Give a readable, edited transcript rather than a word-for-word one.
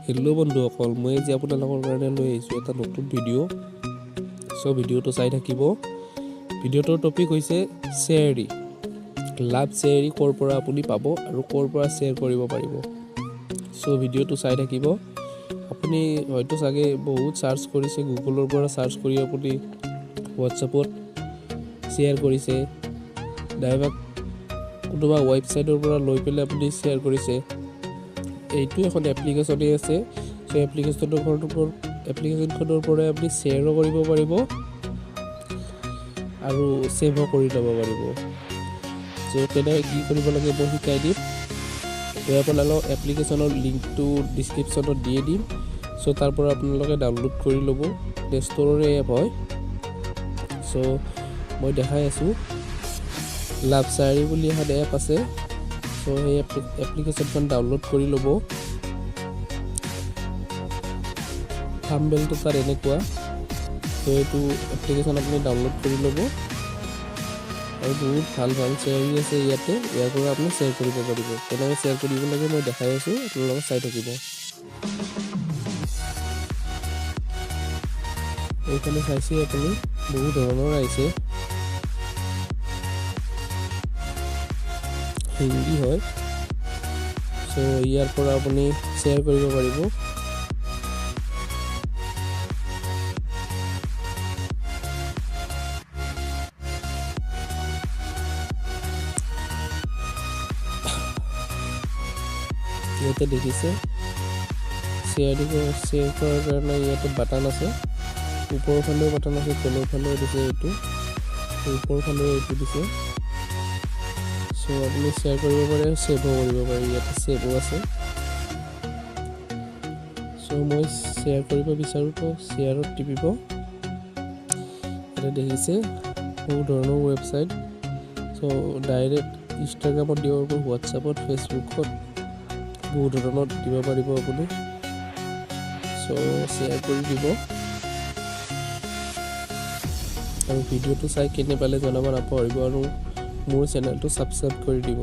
Hello' বন্ধুসকল, মই আজি আপোনালোকৰ কাৰণে লৈ আহিছোঁ এটা নতুন ভিডিঅ'। ভিডিঅ'টো চাই থাকিব। ভিডিঅ'টোৰ টপিক হৈছে শ্বেয়াৰী। লাভ শ্বেয়াৰী ক'ৰ পৰা আপুনি পাব আৰু ক'ৰ পৰা শ্বেয়াৰ কৰিব পাৰিব। ভিডিঅ'টো চাই থাকিব। আপুনি হয়তো চাগে বহুত চাৰ্চ কৰিছে, গুগলৰ পৰা চাৰ্চ কৰি আপুনি হোৱাটছআপত শ্বেয়াৰ কৰিছে, নাইবা কোনোবা ৱেবছাইটৰ পৰা লৈ পেলাই আপুনি শ্বেয়াৰ কৰিছে। এইটো এখন এপ্লিকেশ্যনেই আছে। এপ্লিকেশ্যনখনৰ পৰাই আপুনি শ্বেয়াৰো কৰিব পাৰিব আৰু ছেভো কৰি ল'ব পাৰিব। কেনেকৈ কি কৰিব লাগে মই শিকাই দিম। মই আপোনালোকক এপ্লিকেশ্যনৰ লিংকটো ডিছক্ৰিপশ্যনত দিয়ে দিম। তাৰ পৰা আপোনালোকে ডাউনলোড কৰি ল'ব। প্লে ষ্ট'ৰৰে এপ হয়। মই দেখাই আছোঁ, লাভ শ্বেয়াৰী বুলি এখন এপ আছে। সেই এপ্লিকেশ্যনখন ডাউনলোড কৰি ল'ব। থাম্বনেইলটো তাৰ এনেকুৱা। এইটো এপ্লিকেশ্যন আপুনি ডাউনলোড কৰি ল'ব আৰু বহুত ভাল শ্বেয়াৰী আছে ইয়াতে। ইয়াৰ পৰা আপুনি শ্বেয়াৰ কৰিব পাৰিব। কেনেকৈ শ্বেয়াৰ কৰিব লাগে মই দেখাই আছোঁ, আপোনালোকে চাই থাকিব। এইফালে চাইছে আপুনি, বহুত ধৰণৰ আহিছে। হিন্দী হয়। ইয়াৰ পৰা আপুনি শ্বেয়াৰ কৰিব পাৰিব। ইয়াতে দেখিছে শ্বেয়াৰ কৰাৰ কাৰণে ইয়াতে বাটন আছে। ওপৰৰ ফালেও বাটন আছে, তলৰ ফালেও দিছে। ওপৰৰ ফালেও এইটো দিছে। আপুনি শ্বেয়াৰ কৰিব পাৰে, ছেভো কৰিব পাৰে। ইয়াতে ছেভো আছে। মই শ্বেয়াৰ কৰিব বিচাৰোঁ, তো শ্বেয়াৰত টিপিব। ইয়াতে দেখিছে বহুত ধৰণৰ ৱেবছাইট। ডাইৰেক্ট ইনষ্টাগ্ৰামত দিব পাৰিব, হোৱাটছআপত, ফেচবুকত বহুত ধৰণত দিব পাৰিব আপুনি। শ্বেয়াৰ কৰি দিব আৰু ভিডিঅ'টো চাই কেনে পালে জনাব নাপাহৰিব আৰু মোৰ চেনেলটো ছাবস্ক্ৰাইব কৰি দিব।